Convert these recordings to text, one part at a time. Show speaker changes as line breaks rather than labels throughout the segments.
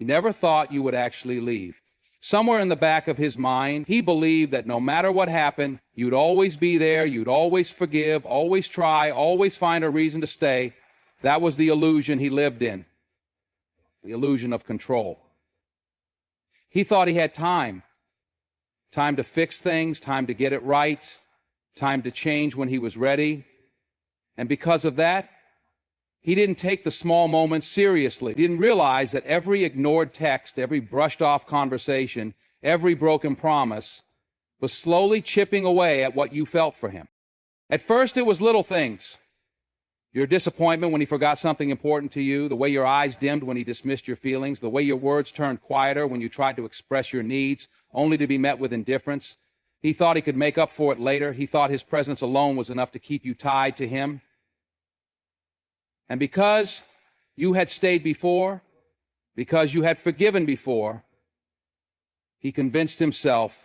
He never thought you would actually leave. Somewhere in the back of his mind, he believed that no matter what happened, you'd always be there, you'd always forgive, always try, always find a reason to stay. That was the illusion he lived in, the illusion of control. He thought he had time to fix things, time to get it right, time to change when he was ready. And because of that, he didn't take the small moments seriously. He didn't realize that every ignored text, every brushed off conversation, every broken promise was slowly chipping away at what you felt for him. At first, it was little things. Your disappointment when he forgot something important to you, the way your eyes dimmed when he dismissed your feelings, the way your words turned quieter when you tried to express your needs, only to be met with indifference. He thought he could make up for it later. He thought his presence alone was enough to keep you tied to him. And because you had stayed before, because you had forgiven before, he convinced himself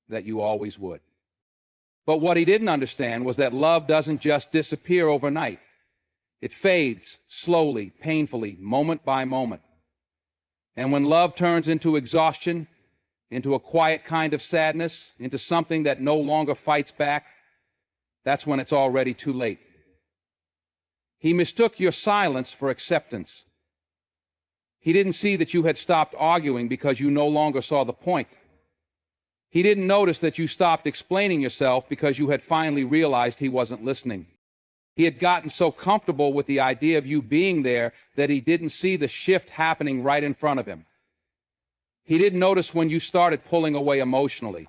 that you always would. But what he didn't understand was that love doesn't just disappear overnight. It fades slowly, painfully, moment by moment. And when love turns into exhaustion, into a quiet kind of sadness, into something that no longer fights back, that's when it's already too late. He mistook your silence for acceptance. He didn't see that you had stopped arguing because you no longer saw the point. He didn't notice that you stopped explaining yourself because you had finally realized he wasn't listening. He had gotten so comfortable with the idea of you being there that he didn't see the shift happening right in front of him. He didn't notice when you started pulling away emotionally,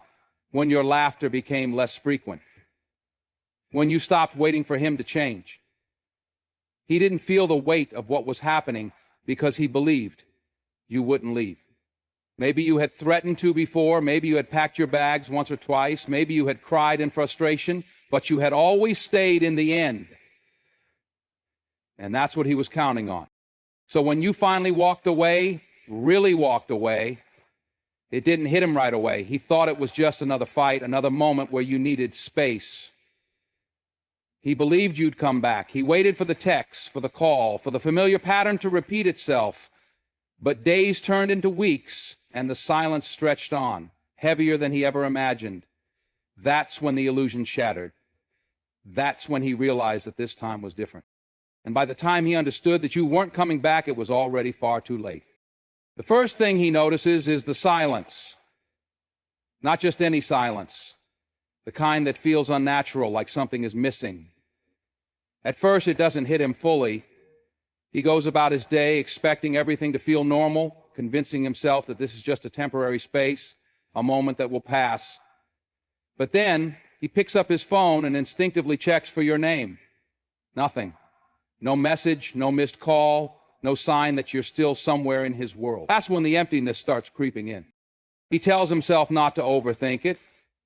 when your laughter became less frequent, when you stopped waiting for him to change. He didn't feel the weight of what was happening because he believed you wouldn't leave. Maybe you had threatened to before, maybe you had packed your bags once or twice, maybe you had cried in frustration, but you had always stayed in the end. And that's what he was counting on. So when you finally walked away, really walked away, it didn't hit him right away. He thought it was just another fight, another moment where you needed space. He believed you'd come back. He waited for the text, for the call, for the familiar pattern to repeat itself. But days turned into weeks, and the silence stretched on, heavier than he ever imagined. That's when the illusion shattered. That's when he realized that this time was different. And by the time he understood that you weren't coming back, it was already far too late. The first thing he notices is the silence. Not just any silence, the kind that feels unnatural, like something is missing. At first, it doesn't hit him fully. He goes about his day expecting everything to feel normal, convincing himself that this is just a temporary space, a moment that will pass. But then he picks up his phone and instinctively checks for your name. Nothing. No message, no missed call, no sign that you're still somewhere in his world. That's when the emptiness starts creeping in. He tells himself not to overthink it.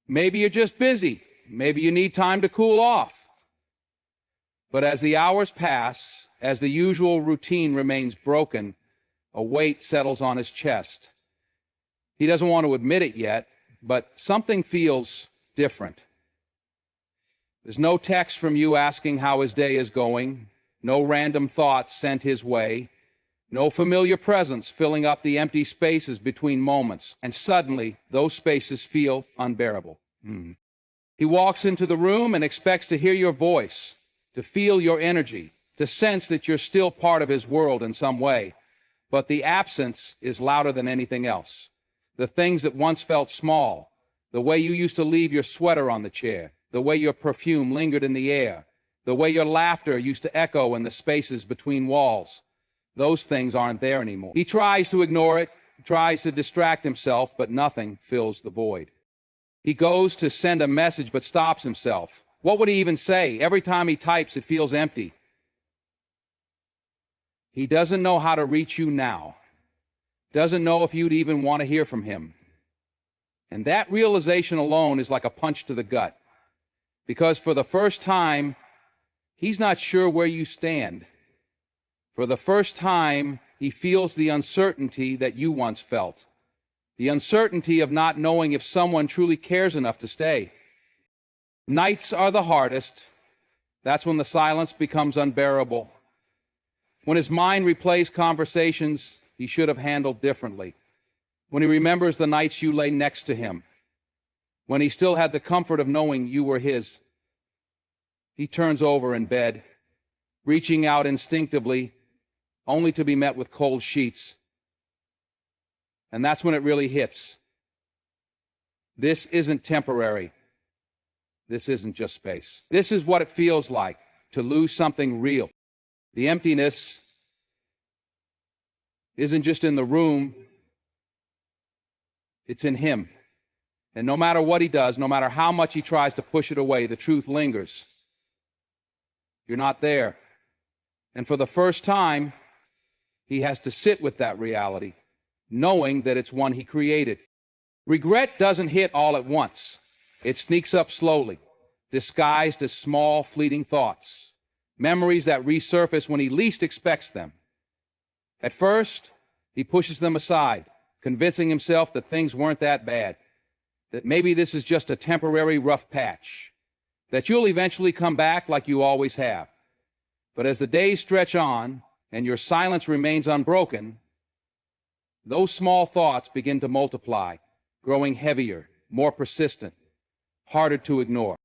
Maybe you're just busy. Maybe you need time to cool off. But as the hours pass, as the usual routine remains broken, a weight settles on his chest. He doesn't want to admit it yet, but something feels different. There's no text from you asking how his day is going, no random thoughts sent his way, no familiar presence filling up the empty spaces between moments, and suddenly those spaces feel unbearable. He walks into the room and expects to hear your voice, to feel your energy, to sense that you're still part of his world in some way. But the absence is louder than anything else. The things that once felt small, the way you used to leave your sweater on the chair, the way your perfume lingered in the air, the way your laughter used to echo in the spaces between walls, those things aren't there anymore. He tries to ignore it, tries to distract himself, but nothing fills the void. He goes to send a message, but stops himself. What would he even say? Every time he types, it feels empty. He doesn't know how to reach you now. Doesn't know if you'd even want to hear from him. And that realization alone is like a punch to the gut. Because for the first time, he's not sure where you stand. For the first time, he feels the uncertainty that you once felt. The uncertainty of not knowing if someone truly cares enough to stay. Nights are the hardest. That's when the silence becomes unbearable. When his mind replays conversations he should have handled differently. When he remembers the nights you lay next to him, when he still had the comfort of knowing you were his, he turns over in bed, reaching out instinctively, only to be met with cold sheets. And that's when it really hits. This isn't temporary. This isn't just space. This is what it feels like to lose something real. The emptiness isn't just in the room, it's in him. And no matter what he does, no matter how much he tries to push it away, the truth lingers. You're not there. And for the first time, he has to sit with that reality, knowing that it's one he created. Regret doesn't hit all at once. It sneaks up slowly, disguised as small, fleeting thoughts, memories that resurface when he least expects them. At first, he pushes them aside, convincing himself that things weren't that bad, that maybe this is just a temporary rough patch, that you'll eventually come back like you always have. But as the days stretch on and your silence remains unbroken, those small thoughts begin to multiply, growing heavier, more persistent, harder to ignore.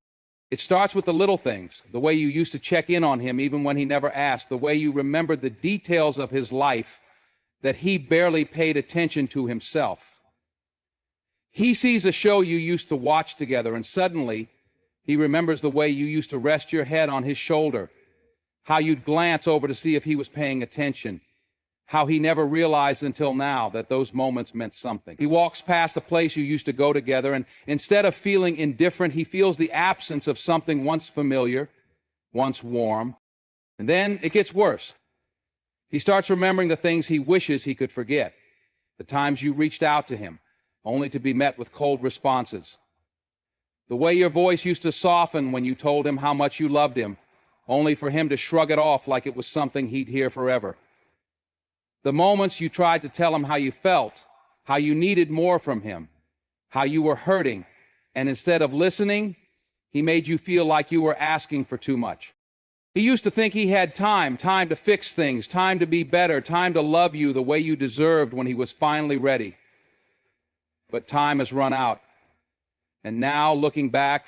It starts with the little things, the way you used to check in on him even when he never asked, the way you remembered the details of his life that he barely paid attention to himself. He sees a show you used to watch together, and suddenly he remembers the way you used to rest your head on his shoulder, how you'd glance over to see if he was paying attention, how he never realized until now that those moments meant something. He walks past the place you used to go together, and instead of feeling indifferent, he feels the absence of something once familiar, once warm. And then it gets worse. He starts remembering the things he wishes he could forget, the times you reached out to him, only to be met with cold responses. The way your voice used to soften when you told him how much you loved him, only for him to shrug it off like it was something he'd hear forever. The moments you tried to tell him how you felt, how you needed more from him, how you were hurting, and instead of listening, he made you feel like you were asking for too much. He used to think he had time to fix things, time to be better, time to love you the way you deserved when he was finally ready. But time has run out. And now, looking back,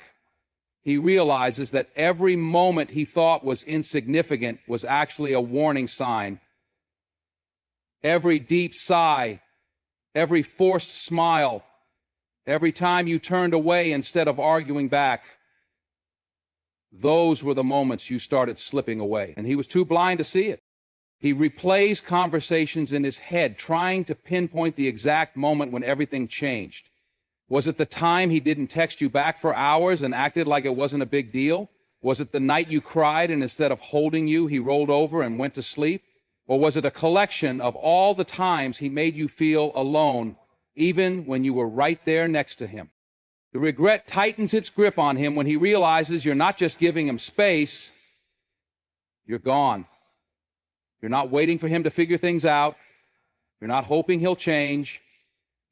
he realizes that every moment he thought was insignificant was actually a warning sign. Every deep sigh, every forced smile, every time you turned away instead of arguing back, those were the moments you started slipping away. And he was too blind to see it. He replays conversations in his head, trying to pinpoint the exact moment when everything changed. Was it the time he didn't text you back for hours and acted like it wasn't a big deal? Was it the night you cried and instead of holding you, he rolled over and went to sleep? Or was it a collection of all the times he made you feel alone, even when you were right there next to him? The regret tightens its grip on him when he realizes you're not just giving him space, you're gone. You're not waiting for him to figure things out. You're not hoping he'll change.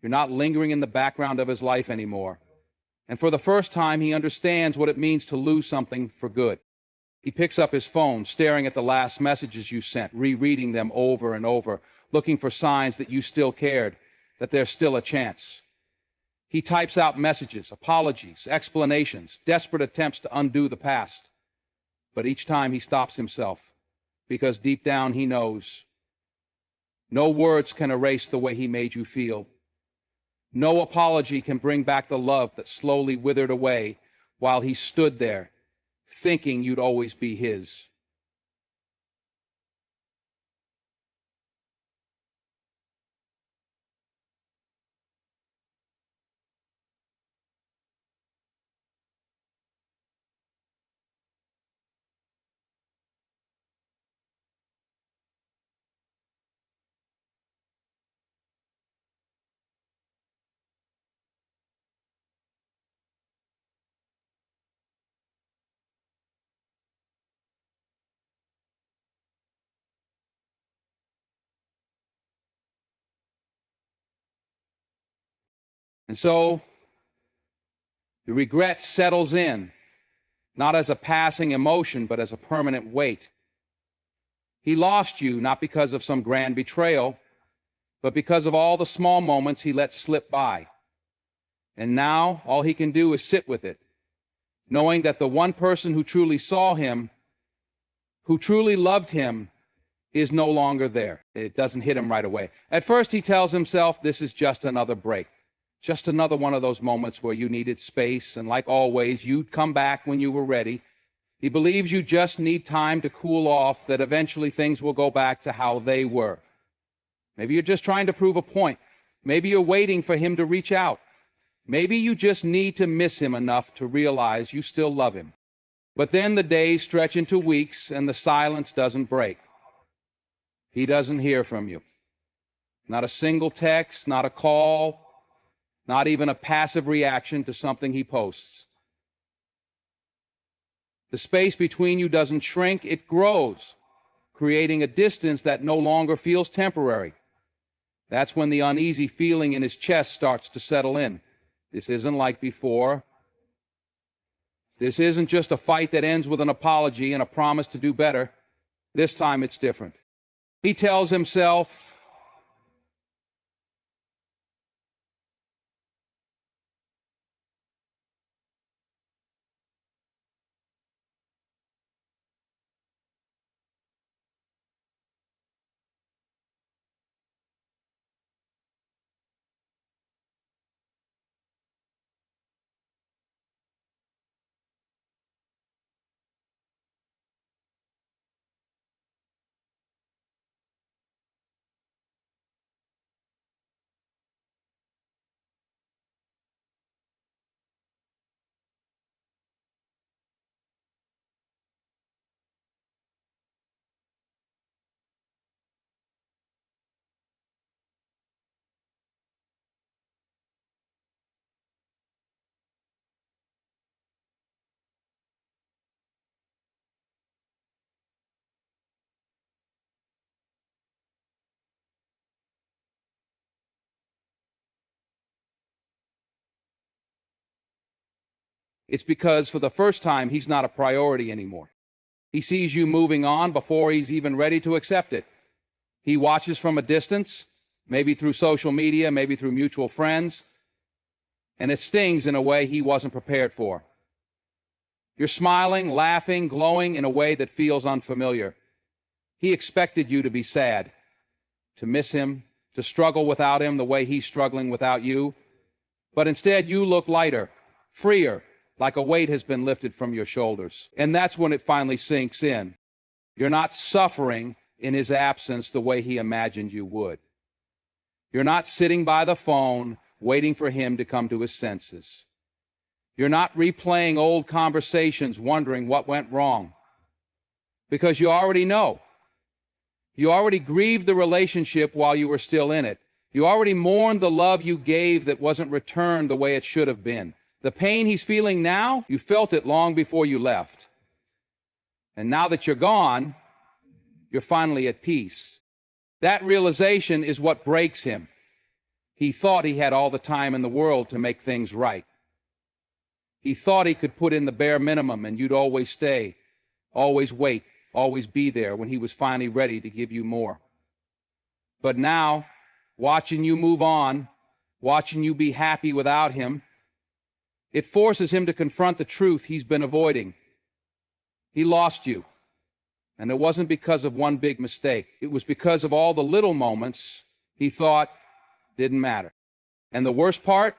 You're not lingering in the background of his life anymore. And for the first time, he understands what it means to lose something for good. He picks up his phone, staring at the last messages you sent, rereading them over and over, looking for signs that you still cared, that there's still a chance. He types out messages, apologies, explanations, desperate attempts to undo the past. But each time he stops himself, because deep down he knows no words can erase the way he made you feel. No apology can bring back the love that slowly withered away while he stood there, thinking you'd always be his. And so the regret settles in, not as a passing emotion, but as a permanent weight. He lost you not because of some grand betrayal. but because of all the small moments he let slip by. And now all he can do is sit with it, knowing that the one person who truly saw him, who truly loved him, is no longer there. It doesn't hit him right away. At first, he tells himself this is just another break, just another one of those moments where you needed space, and like always, you'd come back when you were ready. He believes you just need time to cool off, that eventually things will go back to how they were. Maybe you're just trying to prove a point. Maybe you're waiting for him to reach out. Maybe you just need to miss him enough to realize you still love him. But then the days stretch into weeks and the silence doesn't break. He doesn't hear from you. Not a single text, not a call, not even a passive reaction to something he posts. The space between you doesn't shrink, it grows, creating a distance that no longer feels temporary. That's when the uneasy feeling in his chest starts to settle in. This isn't like before. This isn't just a fight that ends with an apology and a promise to do better. This time it's different. He tells himself, it's because for the first time, he's not a priority anymore. He sees you moving on before he's even ready to accept it. He watches from a distance, maybe through social media, maybe through mutual friends, and it stings in a way he wasn't prepared for. You're smiling, laughing, glowing in a way that feels unfamiliar. He expected you to be sad, to miss him, to struggle without him the way he's struggling without you. But instead, you look lighter, freer, like a weight has been lifted from your shoulders. And that's when it finally sinks in. You're not suffering in his absence the way he imagined you would. You're not sitting by the phone waiting for him to come to his senses. You're not replaying old conversations wondering what went wrong. Because you already know. You already grieved the relationship while you were still in it. You already mourned the love you gave that wasn't returned the way it should have been. The pain he's feeling now, you felt it long before you left. And now that you're gone, you're finally at peace. That realization is what breaks him. He thought he had all the time in the world to make things right. He thought he could put in the bare minimum and you'd always stay, always wait, always be there when he was finally ready to give you more. But now, watching you move on, watching you be happy without him, it forces him to confront the truth he's been avoiding. He lost you. And it wasn't because of one big mistake. It was because of all the little moments he thought didn't matter. And the worst part,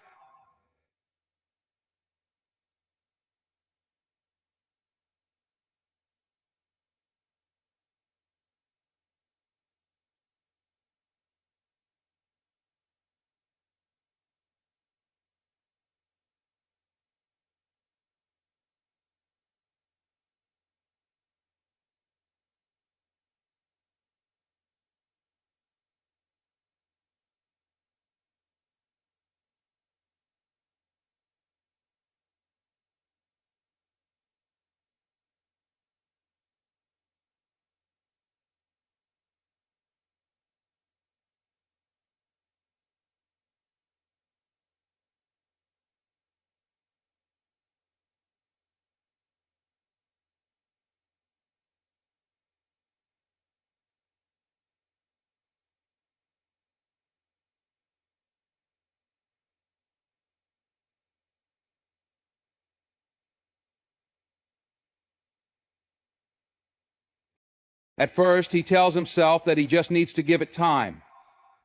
At first, he tells himself that he just needs to give it time,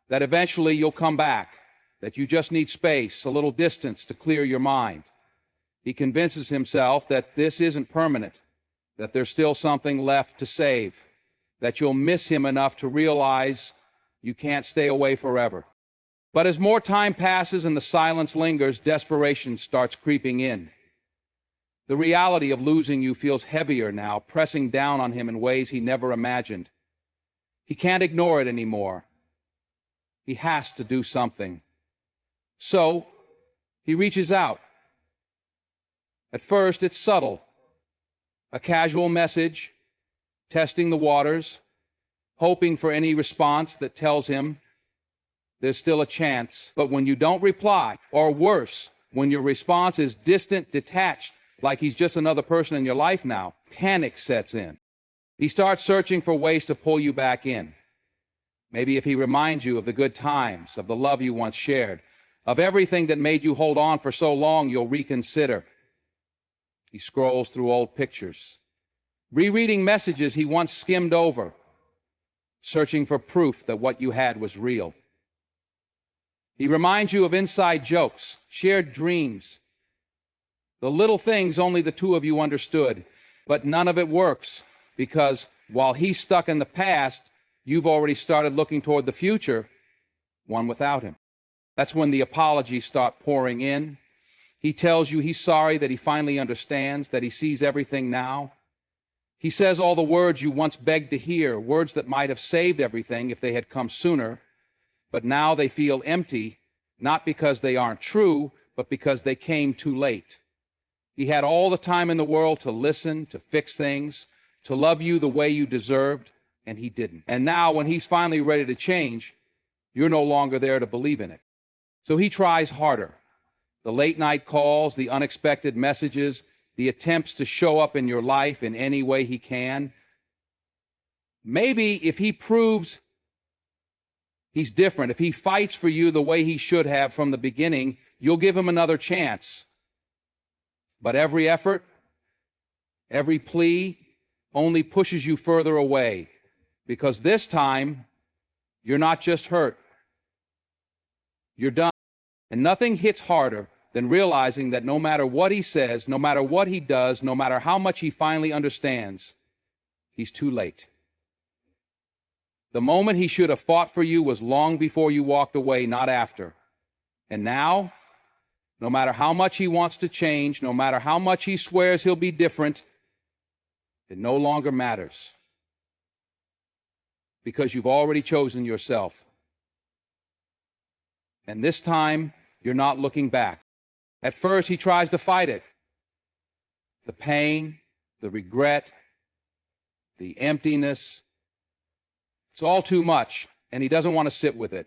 that eventually you'll come back, that you just need space, a little distance to clear your mind. He convinces himself that this isn't permanent, that there's still something left to save, that you'll miss him enough to realize you can't stay away forever. But as more time passes and the silence lingers, desperation starts creeping in. The reality of losing you feels heavier now, pressing down on him in ways he never imagined. He can't ignore it anymore. He has to do something. So, he reaches out. At first, it's subtle. A casual message, testing the waters, hoping for any response that tells him there's still a chance. But when you don't reply, or worse, when your response is distant, detached, like he's just another person in your life now, panic sets in. He starts searching for ways to pull you back in. Maybe if he reminds you of the good times, of the love you once shared, of everything that made you hold on for so long, you'll reconsider. He scrolls through old pictures, rereading messages he once skimmed over, searching for proof that what you had was real. He reminds you of inside jokes, shared dreams, the little things only the two of you understood, but none of it works because while he's stuck in the past, you've already started looking toward the future, one without him. That's when the apologies start pouring in. He tells you he's sorry, that he finally understands, that he sees everything now. He says all the words you once begged to hear, words that might have saved everything if they had come sooner, but now they feel empty, not because they aren't true, but because they came too late. He had all the time in the world to listen, to fix things, to love you the way you deserved, and he didn't. And now, when he's finally ready to change, you're no longer there to believe in it. So he tries harder. The late-night calls, the unexpected messages, the attempts to show up in your life in any way he can. Maybe if he proves he's different, if he fights for you the way he should have from the beginning, you'll give him another chance. But every effort, every plea only pushes you further away, because this time, you're not just hurt. You're done. And nothing hits harder than realizing that no matter what he says, no matter what he does, no matter how much he finally understands, he's too late. The moment he should have fought for you was long before you walked away, not after. And now, no matter how much he wants to change, no matter how much he swears he'll be different, it no longer matters. Because you've already chosen yourself. And this time, you're not looking back. At first, he tries to fight it. The pain, the regret, the emptiness. It's all too much, and he doesn't want to sit with it.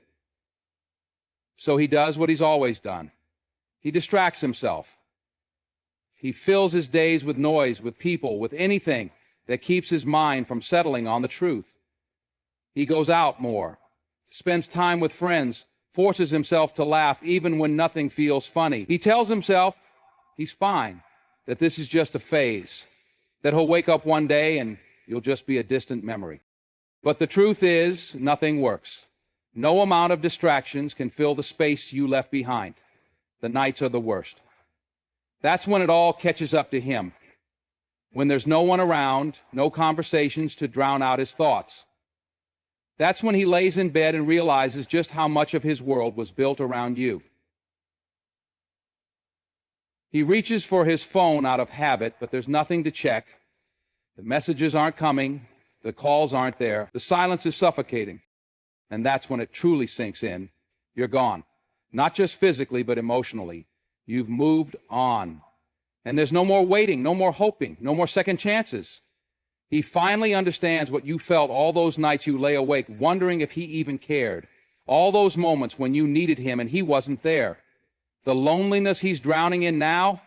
So he does what he's always done. He distracts himself. He fills his days with noise, with people, with anything that keeps his mind from settling on the truth. He goes out more, spends time with friends, forces himself to laugh even when nothing feels funny. He tells himself he's fine, that this is just a phase, that he'll wake up one day and you'll just be a distant memory. But the truth is, nothing works. No amount of distractions can fill the space you left behind. The nights are the worst. That's when it all catches up to him. When there's no one around, no conversations to drown out his thoughts. That's when he lays in bed and realizes just how much of his world was built around you. He reaches for his phone out of habit, but there's nothing to check. The messages aren't coming. The calls aren't there. The silence is suffocating. And that's when it truly sinks in. You're gone. Not just physically, but emotionally. You've moved on. And there's no more waiting, no more hoping, no more second chances. He finally understands what you felt all those nights you lay awake, wondering if he even cared. All those moments when you needed him and he wasn't there. The loneliness he's drowning in now,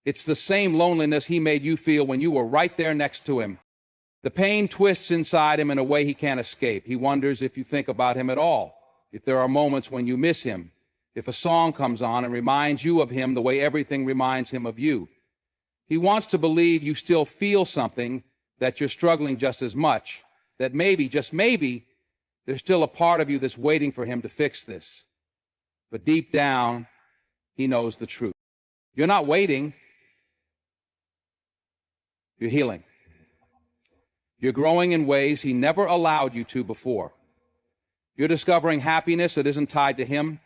it's the same loneliness he made you feel when you were right there next to him. The pain twists inside him in a way he can't escape. He wonders if you think about him at all, if there are moments when you miss him, if a song comes on and reminds you of him the way everything reminds him of you. He wants to believe you still feel something, that you're struggling just as much, that maybe, just maybe, there's still a part of you that's waiting for him to fix this. But deep down, he knows the truth. You're not waiting. You're healing. You're growing in ways he never allowed you to before. You're discovering happiness that isn't tied to him,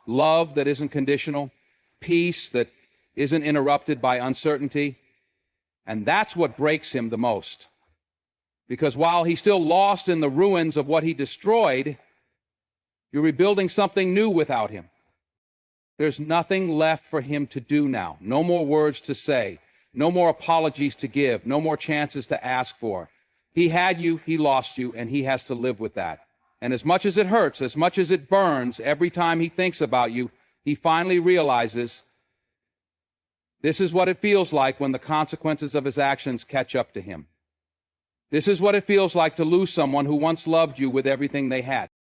love that isn't conditional, peace that isn't interrupted by uncertainty. And that's what breaks him the most. Because while he's still lost in the ruins of what he destroyed, you're rebuilding something new without him. There's nothing left for him to do now. No more words to say. No more apologies to give. No more chances to ask for. He had you, he lost you, and he has to live with that. And as much as it hurts, as much as it burns, every time he thinks about you, he finally realizes this is what it feels like when the consequences of his actions catch up to him. This is what it feels like to lose someone who once loved you with everything they had.